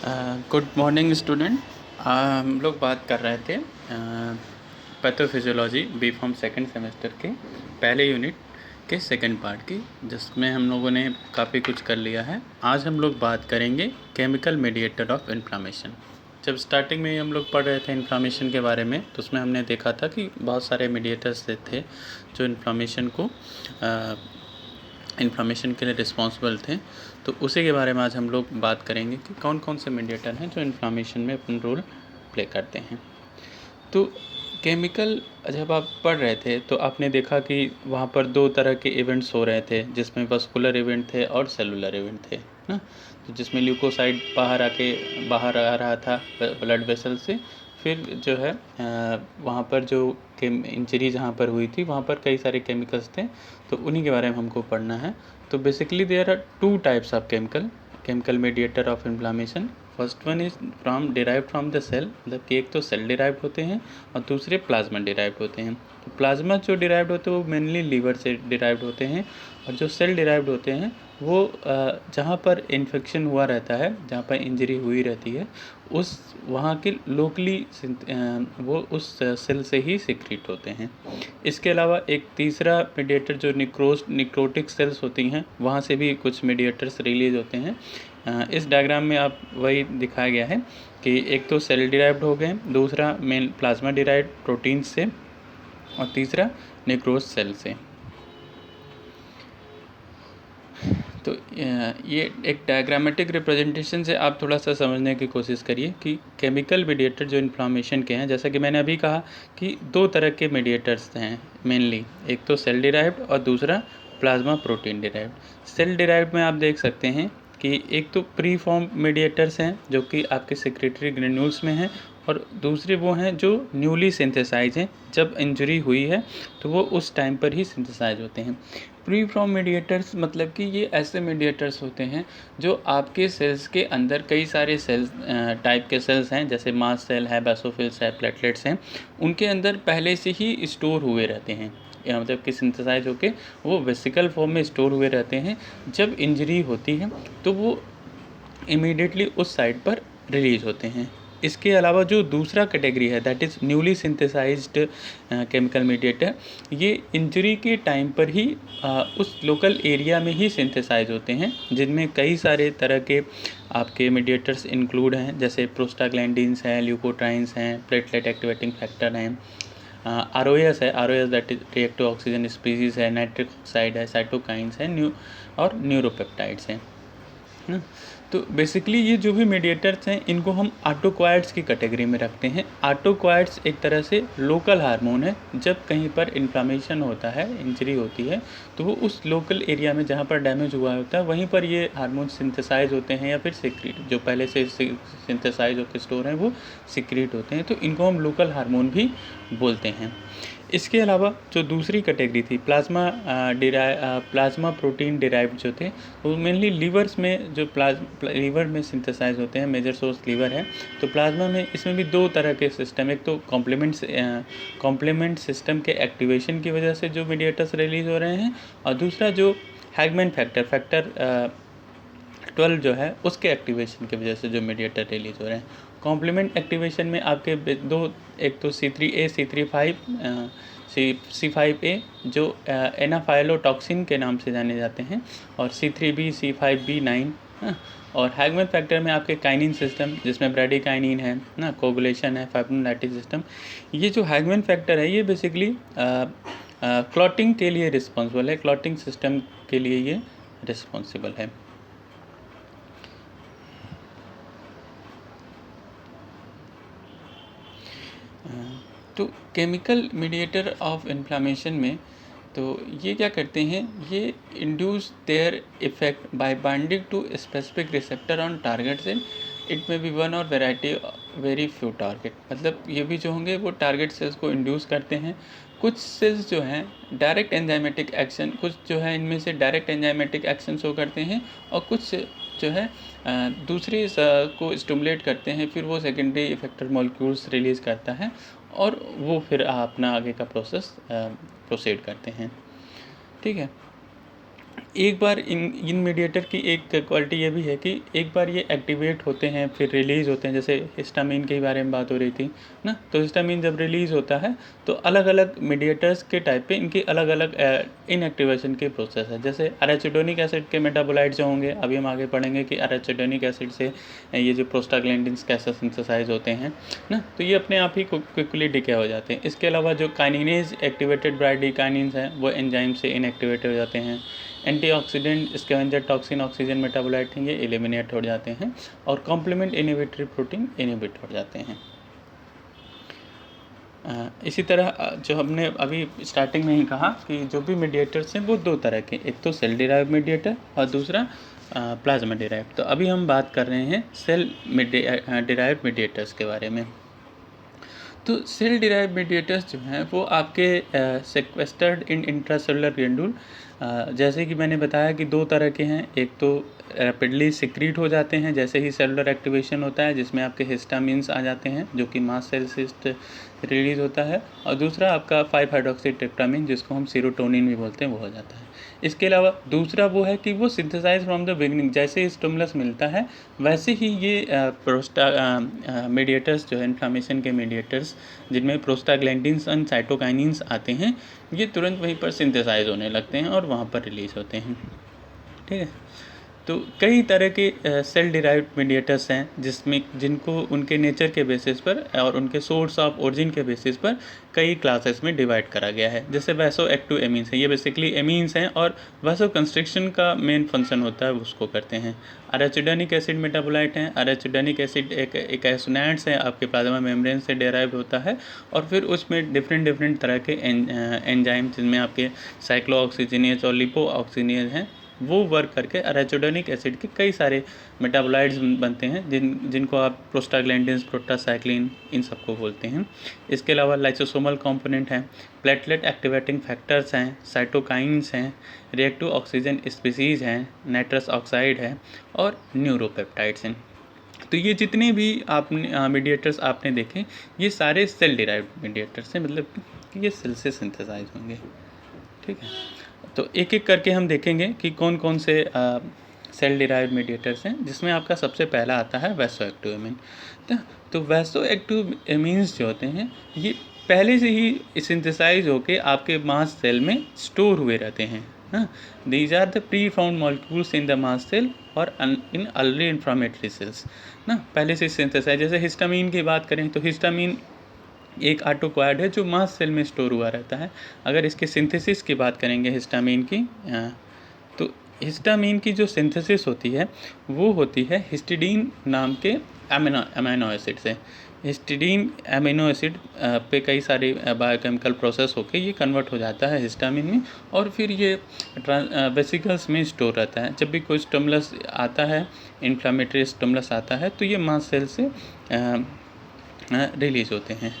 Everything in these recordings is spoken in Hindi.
Good morning student. हम लोग बात कर रहे थे pathophysiology B pharm second semester के पहले यूनिट के सेकंड पार्ट की, जिसमें हम लोगों ने काफ़ी कुछ कर लिया है। आज हम लोग बात करेंगे केमिकल मीडिएटर ऑफ इन्फ्लामेशन। जब स्टार्टिंग में हम लोग पढ़ रहे थे इन्फ्लामेशन के बारे में, तो उसमें हमने देखा था कि बहुत सारे मीडिएटर्स थे जो इन्फ्लामेशन के लिए रिस्पॉन्सिबल थे। तो उसी के बारे में आज हम लोग बात करेंगे कि कौन कौन से मीडिएटर हैं जो इन्फ्लामेशन में अपना रोल प्ले करते हैं। तो केमिकल जब आप पढ़ रहे थे तो आपने देखा कि वहाँ पर दो तरह के इवेंट्स हो रहे थे, जिसमें वस्कुलर इवेंट थे और सेलुलर इवेंट थे ना। तो जिसमें ल्यूकोसाइड बाहर आ रहा था ब्लड वेसल से। फिर जो है वहाँ पर जो इंजरी जहाँ पर हुई थी वहाँ पर कई सारे केमिकल्स थे, तो उन्हीं के बारे में हमको पढ़ना है। तो basically there are two types of chemical mediator of inflammation. First one is derived from the cell, मतलब कि एक तो सेल डिराइव्ड होते हैं और दूसरे प्लाज्मा डिराइव्ड होते हैं। तो प्लाज्मा जो डिराइव्ड होते हैं वो मेनली लीवर से डिराइव्ड होते हैं, और जो सेल डिराइव्ड होते हैं वो जहाँ पर इन्फेक्शन हुआ रहता है, जहाँ पर इंजरी हुई रहती है, उस वहाँ के लोकली वो उस सेल से ही सिक्रीट होते हैं। इसके अलावा एक तीसरा मीडिएटर जो निक्रोटिक सेल्स होती हैं, वहाँ से भी कुछ मीडिएटर्स रिलीज होते हैं। इस डायग्राम में आप वही दिखाया गया है कि एक तो सेल डिराइव्ड हो गए, दूसरा मेन प्लाज्मा डिराइव्ड प्रोटीन से, और तीसरा नेक्रोज सेल से। तो ये एक डायग्रामेटिक रिप्रेजेंटेशन से आप थोड़ा सा समझने की कोशिश करिए कि केमिकल मीडिएटर जो इन्फ्लामेशन के हैं, जैसा कि मैंने अभी कहा कि दो तरह के मीडिएटर्स हैं मेनली, एक तो सेल डिराइव्ड और दूसरा plasma protein derived. Cell derived में आप देख सकते हैं कि एक तो प्री फॉर्म मीडिएटर्स हैं जो कि आपके सेक्रेटरी ग्रेन्यूल्स में हैं, और दूसरे वो हैं जो न्यूली सिंथेसाइज हैं, जब इंजरी हुई है तो वो उस टाइम पर ही सिंथेसाइज होते हैं। प्री फॉर्म मीडिएटर्स मतलब कि ये ऐसे मीडिएटर्स होते हैं जो आपके सेल्स के अंदर कई सारे सेल्स टाइप के सेल्स हैं, जैसे मास्ट सेल है, बेसोफिल्स है, प्लेटलेट्स हैं, उनके अंदर पहले से ही स्टोर हुए रहते हैं, या मतलब कि सिंथेसाइज होके वो वेसिकल फॉर्म में स्टोर हुए रहते हैं। जब इंजरी होती है तो वो इमीडिएटली उस साइड पर रिलीज होते हैं। इसके अलावा जो दूसरा कैटेगरी है, that is newly synthesised chemical mediator, ये इंजरी के टाइम पर ही उस लोकल एरिया में ही सिंथेसाइज होते हैं, जिनमें कई सारे तरह के आपके मीडिएटर्स इंक्लूड हैं, जैसे प्रोस्टाग्लैंडिन्स हैं, ल्यूकोट्राइन्स हैं, प्लेटलेट एक्टिवेटिंग फैक्टर हैं, आरओएस है, ROS that is reactive oxygen species है, नाइट्रिक ऑक्साइड है, साइटोकाइंस है, और न्यूरोपेप्टाइड्स हैं ना। तो बेसिकली ये जो भी मीडिएटर्स हैं इनको हम ऑटोक्वायर्ड्स की कैटेगरी में रखते हैं। ऑटोक्वायर्ड्स एक तरह से लोकल हार्मोन है। जब कहीं पर इन्फ्लामेशन होता है, इंजरी होती है, तो वो उस लोकल एरिया में जहाँ पर डैमेज हुआ होता है वहीं पर ये हार्मोन सिंथेसाइज होते हैं, या फिर सिक्रीट, जो पहले से सिंथेसाइज होकर स्टोर हैं वो सिक्रीट होते हैं। तो इनको हम लोकल हार्मोन भी बोलते हैं। इसके अलावा जो दूसरी कैटेगरी थी प्लाज्मा प्रोटीन डिराइव्ड जो थे, वो मेनली लीवर्स में जो लीवर में सिंथेसाइज होते हैं, मेजर सोर्स लीवर है। तो प्लाज्मा में इसमें भी दो तरह के सिस्टम, एक तो कॉम्प्लीमेंट सिस्टम के एक्टिवेशन की वजह से जो मीडिएटर्स रिलीज हो रहे हैं, और दूसरा जो हैगमैन फैक्टर 12 जो है उसके एक्टिवेशन की वजह से जो मीडिएटर रिलीज हो रहे हैं। कॉम्प्लीमेंट एक्टिवेशन में आपके दो, एक तो C3A C5A जो एनाफाइलोटॉक्सिन के नाम से जाने जाते हैं, और C3B C5B9, और हैगमैन फैक्टर में आपके काइनिन सिस्टम, जिसमें ब्रैडिकाइनिन है ना, कोगुलेशन है, फाइब्रोनेक्टिन सिस्टम। ये जो हैगमैन फैक्टर है ये बेसिकली क्लॉटिंग के लिए रिस्पॉन्सिबल है, क्लॉटिंग सिस्टम के लिए ये रिस्पॉन्सिबल है। तो केमिकल मीडिएटर ऑफ इन्फ्लामेशन में तो ये क्या करते हैं, ये induce their effect by binding to specific receptor on target cell. It may be one or very few target, मतलब ये भी जो होंगे वो टारगेट सेल्स को इंड्यूस करते हैं। कुछ सेल्स जो हैं डायरेक्ट एंजाइमेटिक एक्शन, कुछ जो है इनमें से डायरेक्ट एंजाइमेटिक एक्शन शो करते हैं, और कुछ जो है दूसरी को स्टिमुलेट करते हैं, फिर वो सेकेंडरी इफेक्टर मॉलिक्यूल्स रिलीज़ करता है, और वो फिर अपना आगे का प्रोसेस प्रोसीड करते हैं। ठीक है। एक बार इन मीडिएटर की एक क्वालिटी ये भी है कि एक बार ये एक्टिवेट होते हैं फिर रिलीज़ होते हैं, जैसे हिस्टामिन के बारे में बात हो रही थी ना, तो हिस्टामिन जब रिलीज़ होता है तो अलग अलग मीडिएटर्स के टाइप पे इनकी अलग अलग इनएक्टिवेशन के प्रोसेस है। जैसे अरेचिडोनिक एसिड के मेटाबोलाइट जो होंगे, अभी हम आगे पढ़ेंगे कि अरेचिडोनिक एसिड से ये जो प्रोस्टाग्लैंडिन्स कैसे सिंथेसाइज होते हैं ना, तो ये अपने आप ही क्विकली डिके हो जाते हैं। इसके अलावा जो काइनिनेज एक्टिवेटेड ब्राइडिकाइनिन्स हैं वो एंजाइम से इनएक्टिवेट हो जाते हैं। Antioxidant scavenger toxin oxygen metabolite हैं, ये एलिमिनेट हो जाते हैं और कॉम्प्लीमेंट इनहिबिटरी प्रोटीन इनहिबिट हो जाते हैं। इसी तरह जो हमने अभी स्टार्टिंग में ही कहा कि जो भी मीडिएटर्स हैं वो दो तरह के, एक तो सेल डिराइव मीडिएटर और दूसरा प्लाज्मा डिराइव। तो अभी हम बात कर रहे हैं सेल डिराइव मीडिएटर्स के बारे में। तो सेल डिराइव मीडिएटर्स जो हैं वो आपके सेक्वेस्टर्ड इन इंट्रासेलुलर ग्रेन्यूल, जैसे कि मैंने बताया कि दो तरह के हैं। एक तो रैपिडली सिक्रीट हो जाते हैं जैसे ही सेलुलर एक्टिवेशन होता है, जिसमें आपके हिस्टामिन्स आ जाते हैं जो कि मास्ट सेल से रिलीज़ होता है, और दूसरा आपका 5-हाइड्रोक्सीट्रिप्टामिन जिसको हम सीरोटोनिन भी बोलते हैं वो हो जाता है। इसके अलावा दूसरा वो है कि वो सिंथेसाइज फ्रॉम द बिगिनिंग, जैसे ही स्टिमुलस मिलता है वैसे ही ये मीडिएटर्स जो है इन्फ्लामेशन के मीडिएटर्स जिनमें प्रोस्टाग्लैंडिन्स एंड साइटोकाइनिन्स आते हैं, ये तुरंत वहीं पर सिंथेसाइज होने लगते हैं और वहाँ पर रिलीज़ होते हैं। ठीक है, तो कई तरह के सेल डिराइव्ड मीडिएटर्स हैं जिनको उनके नेचर के बेसिस पर और उनके सोर्स ऑफ ओरिजिन के बेसिस पर कई क्लासेस में डिवाइड करा गया है। जैसे वैसो एक्टिव एमीन्स हैं, ये बेसिकली एमीन्स हैं और वैसो कंस्ट्रिक्शन का मेन फंक्शन होता है उसको करते हैं। अरेचिडोनिक एसिड मेटाबोलाइट हैं। अरेचिडोनिक एसिड एक एसोनेट्स है, आपके प्लाज्मा मेम्ब्रेन से डेराइव होता है और फिर उसमें डिफरेंट तरह के एंजाइम जिनमें आपके साइक्लोऑक्सीजिनेज और लिपोऑक्सीजिनेज हैं वो वर्क करके अरेचिडोनिक एसिड के कई सारे मेटाबोलाइट्स बनते हैं जिनको आप प्रोस्टाग्लैंडिन्स, प्रोस्टासाइक्लिन इन सबको बोलते हैं। इसके अलावा लाइसोसोमल कंपोनेंट हैं, प्लेटलेट एक्टिवेटिंग फैक्टर्स हैं, साइटोकाइंस हैं, रिएक्टिव ऑक्सीजन स्पीसीज़ हैं, नाइट्रस ऑक्साइड है और न्यूरोपेप्टाइड्स हैं। तो ये जितने भी आपने मीडिएटर्स आपने देखे ये सारे सेल डिराइव्ड मीडिएटर्स हैं, मतलब कि ये सेल से सिंथेसाइज होंगे। ठीक है, तो एक एक करके हम देखेंगे कि कौन कौन से सेल डिराइव्ड मीडिएटर्स हैं, जिसमें आपका सबसे पहला आता है वैसो एक्टिव एमीन। तो वैसो एक्टिव एमीन्स जो होते हैं ये पहले से ही सिंथेसाइज होके आपके मास्ट सेल में स्टोर हुए रहते हैं। These are the preformed molecules in the mast cell और इन अर्ली इन्फ्लामेटरी सेल्स ना, पहले से सिंथेसाइज। जैसे हिस्टामिन की बात करें तो हिस्टामिन एक ऑटोक्वायर्ड है जो मास्ट सेल में स्टोर हुआ रहता है। अगर इसके सिंथेसिस की बात करेंगे हिस्टामिन की, तो हिस्टामिन की जो सिंथेसिस होती है वो होती है हिस्टिडीन नाम के अमीनो एसिड से। हिस्टिडीन अमीनो एसिड पे कई सारे बायोकेमिकल प्रोसेस होके ये कन्वर्ट हो जाता है हिस्टामिन में और फिर ये वेसिकल्स में स्टोर रहता है। जब भी कोई स्टिमुलस आता है, इन्फ्लामेटरी स्टिमुलस आता है, तो ये मास्ट सेल से रिलीज़ होते हैं।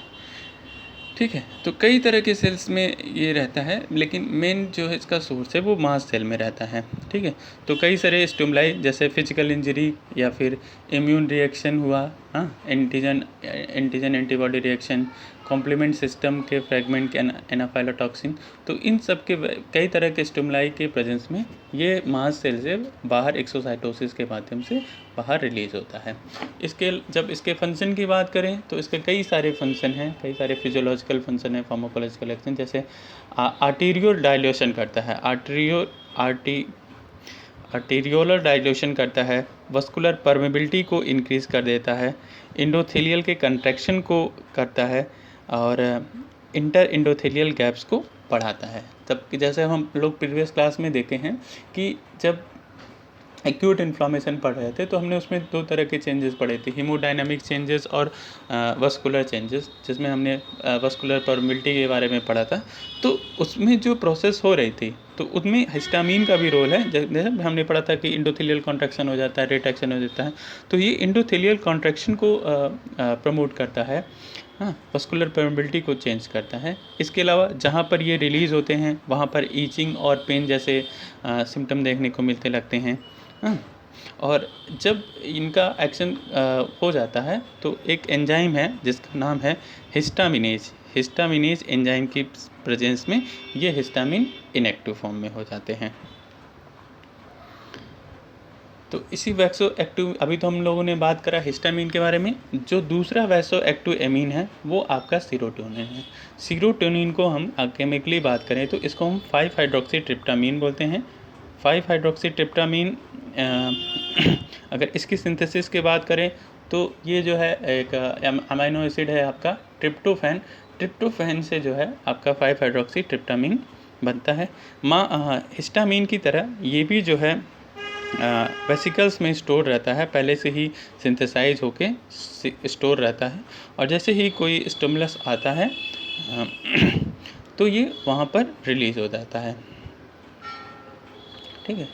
ठीक है, तो कई तरह के सेल्स में ये रहता है, लेकिन मेन जो है इसका सोर्स है वो मास्ट सेल में रहता है। ठीक है, तो कई सारे स्टिमुलाई जैसे फिजिकल इंजरी या फिर इम्यून रिएक्शन हुआ, antigen antibody reaction, complement system के फ्रेगमेंट के एनाफाइलोटॉक्सिन, तो इन सब के कई तरह के स्टिमुलाई के प्रेजेंस में ये मास्ट सेल से बाहर एक्सोसाइटोसिस के माध्यम से बाहर रिलीज़ होता है। जब इसके फंक्शन की बात करें तो इसके कई सारे फंक्शन हैं, कई सारे फिजियोलॉजिकल फंक्शन है, फार्माकोलॉजिकल एक्शन। जैसे आर्टीरियल डायल्यूशन करता है, आर्टीरियोलर डायल्यूशन करता है, वस्कुलर परमेबिलिटी को इंक्रीज़ कर देता है, इंडोथेलियल के कंट्रैक्शन को करता है और इंटर इंडोथेलियल गैप्स को बढ़ाता है। तब जैसे हम लोग प्रीवियस क्लास में देखे हैं कि जब एक्यूट इन्फ्लामेशन पढ़ रहे थे तो हमने उसमें दो तरह के चेंजेस पढ़े थे, हीमोडायनामिक चेंजेस और वस्कुलर चेंजेस, जिसमें हमने वस्कुलर परमिबिलिटी के बारे में पढ़ा था। तो उसमें जो प्रोसेस हो रही थी तो उसमें हिस्टामिन का भी रोल है। जैसे हमने पढ़ा था कि इंडोथेलियल कॉन्ट्रैक्शन हो जाता है, रेट एक्शन हो जाता है, तो ये इंडोथेलियल कॉन्ट्रैक्शन को प्रमोट करता है, वस्कुलर परमिबिलिटी को चेंज करता है। इसके अलावा जहाँ पर ये रिलीज़ होते हैं वहाँ पर ईचिंग और पेन जैसे सिम्टम देखने को मिलते लगते हैं। और जब इनका एक्शन हो जाता है तो एक एंजाइम है जिसका नाम है हिस्टामिनेज एंजाइम की प्रेजेंस में ये हिस्टामिन इनएक्टिव फॉर्म में हो जाते हैं। तो इसी वैक्सो एक्टिव, अभी तो हम लोगों ने बात करा हिस्टामिन के बारे में, जो दूसरा वैक्सो एक्टिव एमीन है वो आपका सीरोटोनिन है। सीरोटोनिन को हम केमिकली बात करें तो इसको हम 5 हाइड्रोक्सी ट्रिप्टामीन बोलते हैं। 5 हाइड्रोक्सी ट्रिप्टामीन अगर इसकी सिंथेसिस की बात करें तो ये जो है एक अमाइनो एसिड है आपका ट्रिप्टोफैन। ट्रिप्टोफैन से जो है आपका 5 हाइड्रोक्सी ट्रिप्टामीन बनता है। हिस्टामीन की तरह ये भी जो है वेसिकल्स में स्टोर रहता है, पहले से ही सिंथेसाइज होके स्टोर रहता है, और जैसे ही कोई स्टिमुलस आता है तो ये वहाँ पर रिलीज़ हो जाता है। ठीक है,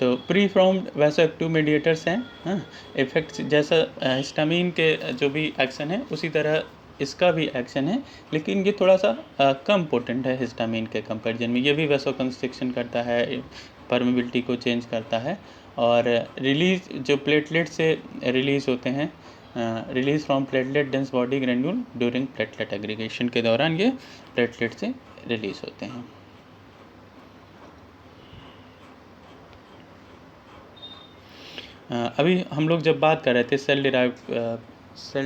तो प्री फॉर्म्ड वैसोएक्टिव मीडिएटर्स हैं। इफेक्ट्स जैसा हिस्टामीन के जो भी एक्शन है उसी तरह इसका भी एक्शन है, लेकिन ये थोड़ा सा कम पोटेंट है हिस्टामीन के कंपैरिजन में। ये भी वैसोकंस्ट्रिक्शन करता है, परमेबिलिटी को चेंज करता है, और रिलीज जो प्लेटलेट से रिलीज़ होते हैं, release from platelet dense body granule during platelet aggregation के दौरान ये प्लेटलेट से रिलीज़ होते हैं। अभी हम लोग जब बात कर रहे थे सेल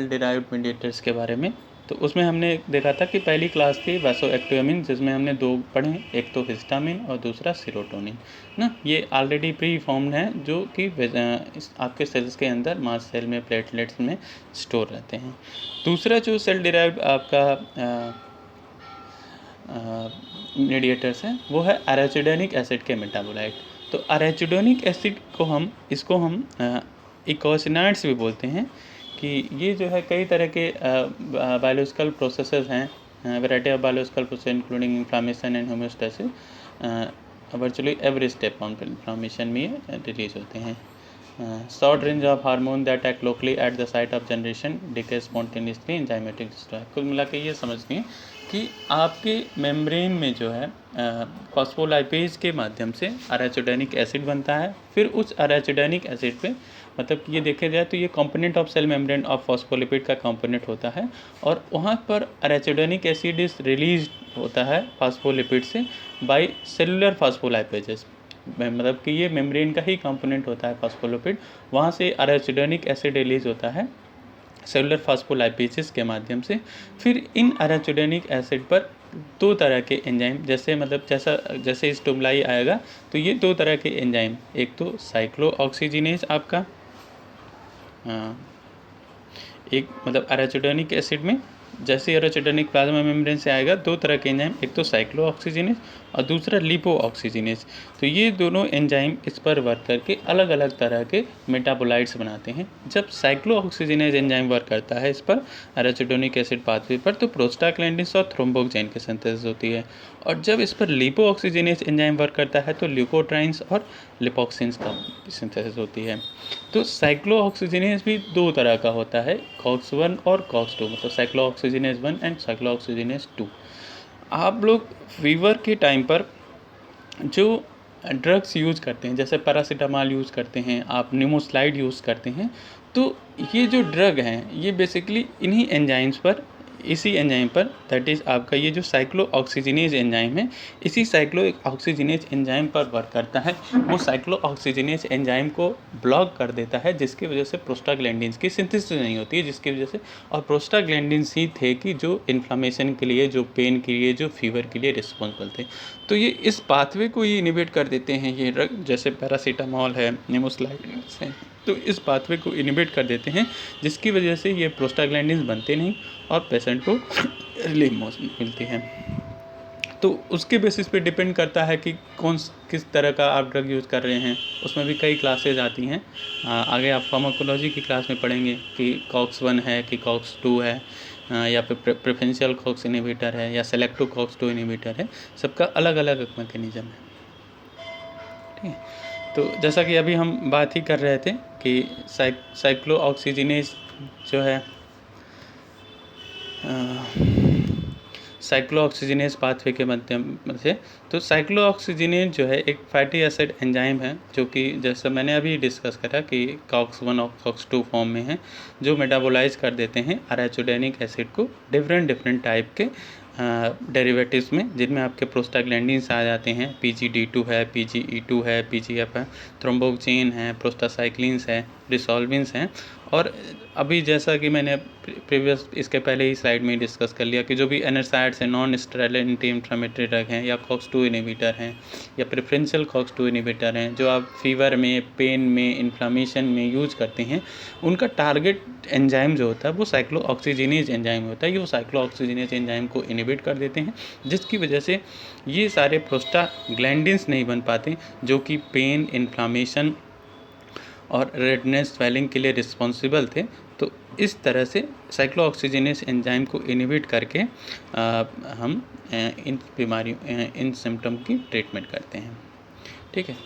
डिराइव्ड मीडिएटर्स के बारे में, तो उसमें हमने देखा था कि पहली क्लास थी वैसोएक्टिव एमीन, जिसमें हमने 2 पढ़े, एक तो हिस्टामिन और दूसरा सीरोटोनिन ना। ये ऑलरेडी प्री फॉर्म्ड हैं जो कि आपके सेल्स के अंदर मास सेल में प्लेटलेट्स में स्टोर रहते हैं। दूसरा जो सेल डिराइव्ड आपका मीडिएटर्स हैं वो है एराचिडोनिक एसिड के मेटाबोलाइट। तो एराचिडोनिक एसिड को हम इकोसिनाइड्स भी बोलते हैं, कि ये जो है कई तरह के बायोलॉजिकल प्रोसेसेस हैं, variety of biological process including inflammation and homeostasis. Virtually every step on inflammation में ये रिलीज होते हैं। Short range of hormone that act locally at the site of generation decay spontaneously enzymatic destroy. कुल मिला के ये समझिए कि आपके मेम्ब्रेन में जो है फॉस्फोलाइपेज के माध्यम से एराचिडोनिक एसिड बनता है। फिर उस एराचिडोनिक एसिड पे, मतलब कि ये देखा जाए तो ये component of cell membrane of phospholipid का कंपोनेंट होता है, और वहाँ पर एराचिडोनिक एसिड इज रिलीज होता है फॉस्फोलिपिड से बाय सेलुलर फॉस्फोलाइपेजेस। मतलब कि ये मेम्ब्रेन का ही कंपोनेंट होता है फॉस्फोलिपिड, वहाँ से एराचिडोनिक एसिड रिलीज होता है सेलुलर फॉस्फोलाइपेजेस के माध्यम से। फिर इन एराचिडोनिक एसिड पर 2 तरह के एंजाइम, जैसे स्टिमुलाई आएगा तो ये 2 तरह के एंजाइम, एक तो साइक्लोऑक्सीजिनेज आपका, एक मतलब एराचिडोनिक एसिड में जैसे एराचिडोनिक प्लाज्मा मेम्ब्रेन से आएगा 2 तरह के एंजाइम, एक तो साइक्लोऑक्सीजिनेज और दूसरा लिपोऑक्सीजिनेज। तो ये दोनों एंजाइम इस पर वर्क करके अलग अलग तरह के मेटाबोलाइट्स बनाते हैं। जब साइक्लोऑक्सीजिनेज एंजाइम वर्क करता है इस पर एराचिडोनिक एसिड पाथवे पर, तो प्रोस्टाग्लैंडिन्स और थ्रोम्बोक्साइन की सिंथेसिस होती है, और जब इस पर लिपोऑक्सीजिनेज एंजाइम वर्क करता है तो ल्यूकोट्राइन्स और लिपोक्सिन्स का सिंथेसिस होती है। तो साइक्लोऑक्सीजिनेज भी 2 तरह का होता है, COX-1 और COX-2, मतलब साइक्लोऑक्सीजिनेज 1 एंड साइक्लोऑक्सीजिनेज 2। आप लोग फीवर के टाइम पर जो ड्रग्स यूज़ करते हैं, जैसे पैरासीटामॉल यूज़ करते हैं, आप निमोस्लाइड यूज़ करते हैं, तो ये जो ड्रग हैं ये बेसिकली इन्हीं एंजाइम्स पर, इसी एंजाइम पर, दैट इज़ आपका ये जो साइक्लोऑक्सीजिनेज एंजाइम है, इसी साइक्लोऑक्सीजिनेज एंजाइम पर वर्क करता है। वो साइक्लोऑक्सीजिनेज एंजाइम को ब्लॉक कर देता है, जिसकी वजह से प्रोस्टाग्लैंडिन्स की सिंथेसिस नहीं होती है, जिसकी वजह से, और प्रोस्टाग्लैंडिन्स ही थे कि जो इन्फ्लामेशन के लिए, जो पेन के लिए, जो फीवर के लिए रिस्पॉन्सिबल थे। तो ये इस पाथवे को ये इनिबिट कर देते हैं ये ड्रग, जैसे पैरासीटामॉल है, निमोस्लाइड्स है, तो इस पाथवे को इनिबिट कर देते हैं, जिसकी वजह से ये प्रोस्टाग्लैंडिन्स बनते नहीं और पेशेंट को रिलीफ मिलती है। तो उसके बेसिस पे डिपेंड करता है कि किस तरह का आप ड्रग यूज़ कर रहे हैं। उसमें भी कई क्लासेज आती हैं, आगे आप फार्माकोलॉजी की क्लास में पढ़ेंगे कि COX-1 है कि COX-2 है, या फिर प्रेफरेंशियल COX इनिबिटर है या सेलेक्टिव COX-2 इनिबिटर है, सबका अलग अलग मैकेनिज्म है। ठीक है, तो जैसा कि अभी हम बात ही कर रहे थे कि साइक्लोऑक्सीजिनेज जो है साइक्लोऑक्सीजिनेज पाथवे के माध्यम से, तो साइक्लोऑक्सीजिनेज जो है एक फैटी एसिड एंजाइम है, जो कि जैसा मैंने अभी डिस्कस करा कि COX-1 और COX-2 फॉर्म में है, जो मेटाबोलाइज कर देते हैं एराचिडोनिक एसिड को डिफरेंट टाइप के डेरिवेटिव्स में, जिनमें आपके प्रोस्टाग्लैंडिन्स आ जाते हैं। PGD2 है, PGE2 है, PGF है, थ्रोम्बोक्सिन है, प्रोस्टासाइक्लिन्स है, रिसोल्विन्स हैं। और अभी जैसा कि मैंने प्रीवियस इसके पहले ही स्लाइड में डिस्कस कर लिया कि जो भी NSAIDs हैं, non steroidal anti inflammatory drug हैं, या COX-2 इनहिबिटर हैं, या प्रेफरेंशियल COX-2 इनहिबिटर हैं, जो आप फीवर में, पेन में, इन्फ्लामेशन में यूज करते हैं, उनका टारगेट एंजाइम जो होता है वो साइक्लोऑक्सीजिनेज एंजाइम होता है। ये वो साइक्लोऑक्सीजिनेज एंजाइम को इनहिबिट कर देते हैं, जिसकी वजह से ये सारे प्रोस्टाग्लैंडिन्स नहीं बन पाते, जो कि पेन, इन्फ्लामेशन और रेडनेस, स्वेलिंग के लिए रिस्पॉन्सिबल थे। तो इस तरह से साइक्लोऑक्सीजिनेज एंजाइम को इनहिबिट करके हम इन बीमारियों, इन सिम्टम की ट्रीटमेंट करते हैं। ठीक है,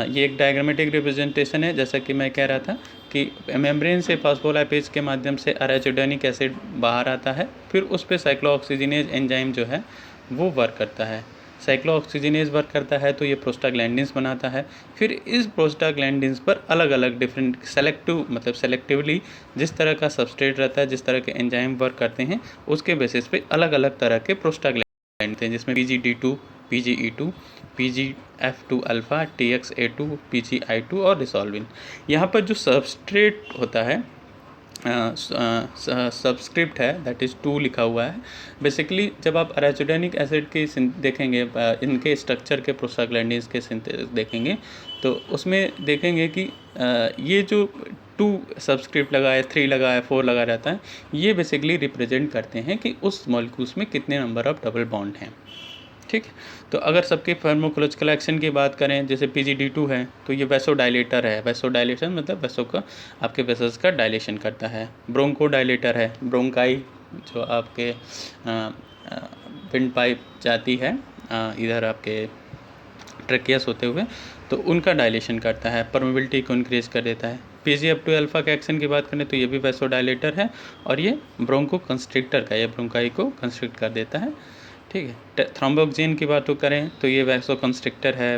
ये एक डायग्रामेटिक रिप्रेजेंटेशन है। जैसा कि मैं कह रहा था कि मेम्ब्रेन से फॉस्फोलाइपेज के माध्यम से अराचिडोनिक एसिड बाहर आता है, फिर उस पर साइक्लोऑक्सीजिनेज एंजाइम जो है वो वर्क करता है। साइक्लोऑक्सीजिनेज वर्क करता है तो ये प्रोस्टाग्लैंडिन्स बनाता है। फिर इस प्रोस्टाग्लैंडिन्स पर अलग अलग डिफरेंट सेलेक्टिवली जिस तरह का सबस्ट्रेट रहता है, जिस तरह के एंजाइम वर्क करते हैं, उसके बेसिस पे अलग अलग तरह के प्रोस्टाग्लैंडिन्स हैं, जिसमें PGD2, PGE2, PGF2 alpha, TXA2, PGI2 और रिसोल्विन। यहाँ पर जो सबस्ट्रेट होता है, सबस्क्रिप्ट है, दैट इज़ 2 लिखा हुआ है। बेसिकली जब आप अराचिडोनिक एसिड के देखेंगे, इनके स्ट्रक्चर के प्रोस्टाग्लैंडिन्स के सिंथेसिस देखेंगे, तो उसमें देखेंगे कि ये जो 2 सबस्क्रिप्ट लगा है, 3 लगा है, 4 लगा रहता है, ये बेसिकली रिप्रेजेंट करते हैं कि उस मॉलिक्यूल्स में कितने नंबर ऑफ डबल बॉन्ड हैं। ठीक, तो अगर सबके फार्माकोलॉजिकल एक्शन की बात करें, जैसे PGD2 है तो ये वेसोडाइलेटर है। वेसोडाइलेशन मतलब वेसो का, आपके वेसल्स का डायलेशन करता है। ब्रोंकोडाइलेटर है, ब्रोंकाई जो आपके विंड पाइप जाती है इधर आपके ट्रकियस होते हुए, तो उनका डायलेशन करता है, परमेबिलिटी को इंक्रीज कर देता है। PGF2 अल्फ़ा के एक्शन की बात करें तो ये भी वेसोडाइलेटर है, और ये ब्रोंको कंस्ट्रिक्टर का, ये ब्रोंकाई को कंस्ट्रिक्ट कर देता है। ठीक है, थ्रोम्बोक्सिन की बात करें तो ये वैसो कंस्ट्रिक्टर है,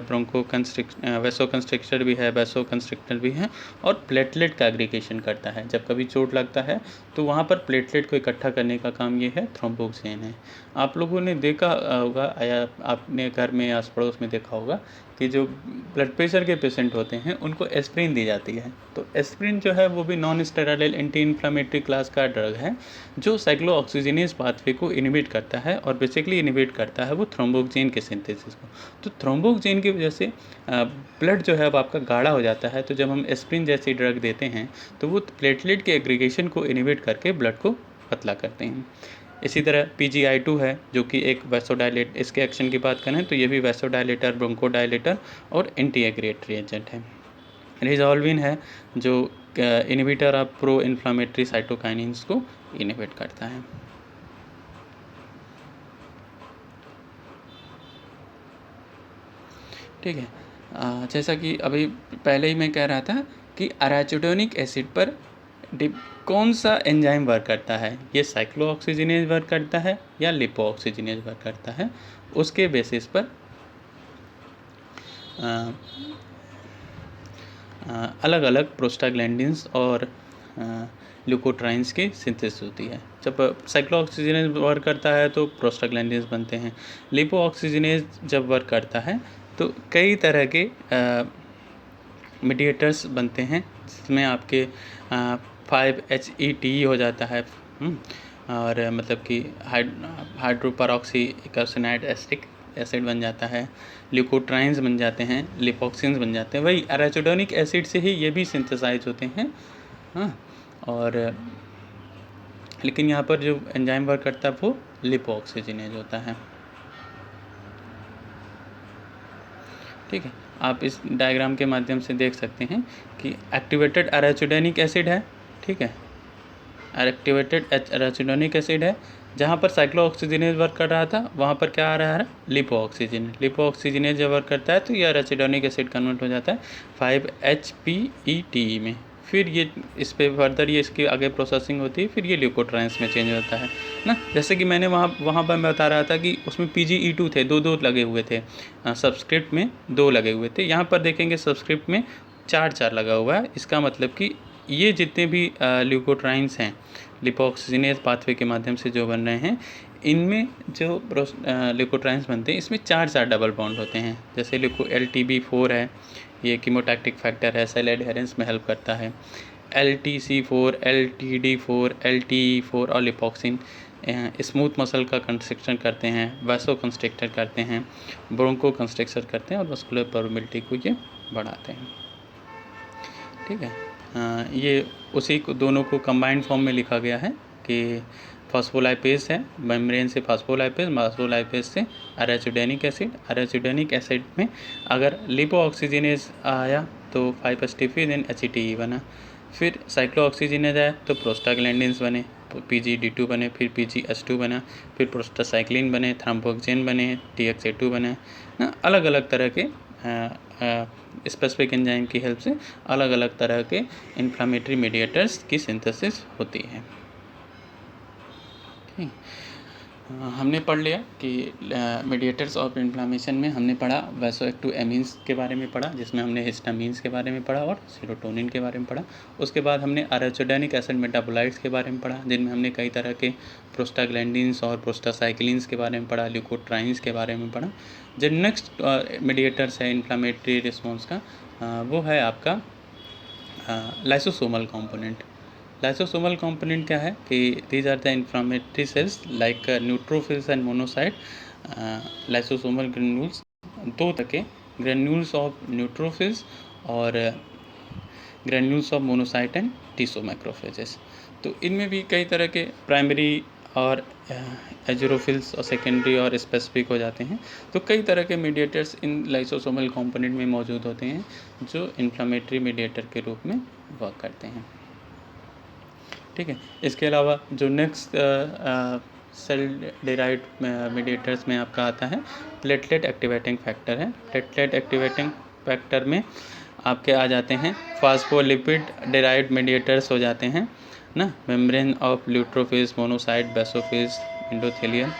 वैसो कंस्ट्रिक्टर भी है, वैसो कंस्ट्रिक्टर भी है, और प्लेटलेट का एग्रीगेशन करता है। जब कभी चोट लगता है तो वहाँ पर प्लेटलेट को इकट्ठा करने का काम ये है थ्रोम्बोक्सिन है। आप लोगों ने देखा होगा, या आपने घर में आस पड़ोस में देखा होगा कि जो ब्लड प्रेशर के पेशेंट होते हैं उनको एस्प्रिन दी जाती है। तो एस्प्रिन जो है वो भी non steroidal anti inflammatory class का ड्रग है, जो साइक्लोऑक्सीजिनेज पाथवे को इनहिबिट करता है, और बेसिकली इनहिबिट करता है वो थ्रोम्बोक्सिन के सिंथेसिस को। तो थ्रोम्बोक्सिन की वजह से ब्लड जो है अब आपका गाढ़ा हो जाता है। तो जब हम एस्प्रिन जैसी ड्रग देते हैं तो वो प्लेटलेट के एग्रीगेशन को इनहिबिट करके ब्लड को पतला करते हैं। इसी तरह PGI2 है, जो कि एक वैसोडाइलेट, इसके एक्शन की बात करें तो ये भी वैसोडाइलेटर, ब्रोंकोडाइलेटर और एंटी एग्रेटरी एजेंट है। रिजोल्विन है, जो inhibitor of pro inflammatory cytokinins को इनहिबिट करता है। ठीक है, जैसा कि अभी पहले ही मैं कह रहा था कि अराचिडोनिक एसिड पर कौन सा एंजाइम वर्क करता है, ये साइक्लोऑक्सीजिनेज वर्क करता है या लिपोऑक्सीजिनेज वर्क करता है, उसके बेसिस पर अलग अलग प्रोस्टाग्लैंडिन्स और ल्यूकोट्राइन्स की सिंथेसिस होती है। जब साइक्लोऑक्सीजिनेज वर्क करता है तो प्रोस्टाग्लैंडिन्स बनते हैं। लिपोऑक्सीजिनेज जब वर्क करता है तो कई तरह के मीडिएटर्स बनते हैं, जिसमें आपके 5-HETE हो जाता है, और मतलब कि हाइड्रोपरऑक्सी कार्बोनाइड एसिड बन जाता है, ल्यूकोट्राइन्स बन जाते हैं, लिपोक्सिन्स बन जाते हैं। वही अराचिडोनिक एसिड से ही ये भी सिंथेसाइज होते हैं। हाँ, और लेकिन यहाँ पर जो एंजाइम वर्क करता है वो लिपोऑक्सीजिनेज होता है। ठीक है, आप इस डायग्राम के माध्यम से देख सकते हैं कि एक्टिवेटेड अराचिडोनिक एसिड है। ठीक है, एक्टिवेटेड अराचिडोनिक एसिड है, जहाँ पर साइक्लोऑक्सीजिनेज वर्क कर रहा था वहाँ पर क्या आ रहा है, लिपोऑक्सीजिनेज जब वर्क करता है तो ये अराचिडोनिक एसिड कन्वर्ट हो जाता है 5-HPETE में। फिर ये इस पे फर्दर ये इसकी आगे प्रोसेसिंग होती है, फिर ये ल्यूकोट्राइन्स में चेंज होता है ना। जैसे कि मैंने वहाँ पर मैं बता रहा था कि उसमें PGE2 थे, दो लगे हुए थे, सबस्क्रिप्ट में 2 लगे हुए थे। यहाँ पर देखेंगे सबस्क्रिप्ट में 4 लगा हुआ है। इसका मतलब कि ये जितने भी ल्यूकोट्राइन्स हैं लिपोऑक्सीजिनेज पाथवे के माध्यम से जो बन रहे हैं, इनमें जो ल्यूकोट्राइन्स बनते हैं इसमें 4 डबल बॉन्ड होते हैं। जैसे LTB4 है, ये कीमोटैक्टिक फैक्टर है, सेल एडहेरेंस में हेल्प करता है। LTC4, LTD4, LTE4 और लिपोक्सिन स्मूथ मसल का कंस्ट्रक्शन करते हैं, वैसो कंस्ट्रक्टर करते हैं, ब्रोंको कंस्ट्रक्टर करते हैं और मस्कुलर परमिलिटी को ये बढ़ाते हैं। ठीक है, ये उसी को दोनों को कंबाइंड फॉर्म में लिखा गया है कि फॉस्फोलाइपेज है, मेम्ब्रेन से फास्फोलाइपेज से एराचिडोनिक एसिड में अगर लिपोऑक्सीजिनेज आया तो 5-HTP देन HETE बना, फिर साइक्लोऑक्सीजिनेज आया तो प्रोस्टाग्लैंडिन्स बने, PGD2 बने, फिर PGH2 बना, फिर प्रोस्टासाइक्लिन बने, थ्रोम्बोक्सिन बने, TXA2 बने ना। अलग अलग तरह के स्पेसिफिक एंजाइम की हेल्प से अलग अलग तरह के इन्फ्लामेटरी मीडिएटर्स की सिंथेसिस होती है। हमने पढ़ लिया कि मीडिएटर्स ऑफ इन्फ्लामेशन में हमने पढ़ा वैसोएक्टिव एमीन्स के बारे में पढ़ा, जिसमें हमने हिस्टामीन्स के बारे में पढ़ा और सेरोटोनिन के बारे में पढ़ा। उसके बाद हमने एराचिडोनिक एसिड मेटाबोलाइट्स के बारे में पढ़ा, जिनमें हमने कई तरह के प्रोस्टाग्लैंडिन्स और प्रोस्टासाइक्लिन्स के बारे में पढ़ा, ल्यूकोट्राइन्स के बारे में पढ़ा। जो नेक्स्ट मीडिएटर्स है इन्फ्लामेटरी रिस्पॉन्स का, वो है आपका लाइसोसोमल कॉम्पोनेंट। लाइसोसोमल कंपोनेंट क्या है कि these are the inflammatory cells like neutrophils and monocyte. Lysosomal granules, 2 तरह के ग्रेन्यूल्स ऑफ न्यूट्रोफिल्स और granules of monocyte and tissue macrophages. तो इनमें भी कई तरह के प्राइमरी और एजोरोफिल्स और सेकेंडरी और स्पेसिफिक हो जाते हैं। तो कई तरह के मीडिएटर्स इन लाइसोसोमल कंपोनेंट में मौजूद होते हैं जो इन्फ्लामेटरी मीडिएटर के रूप में वर्क करते हैं। ठीक है, इसके अलावा जो नेक्स्ट सेल डिराइव्ड मीडिएटर्स में आपका आता है प्लेटलेट एक्टिवेटिंग फैक्टर है। प्लेटलेट एक्टिवेटिंग फैक्टर में आपके आ जाते हैं फास्फोलिपिड डिराइव्ड मीडिएटर्स हो जाते हैं ना, membrane of neutrophils, monocyte, basophils, endothelium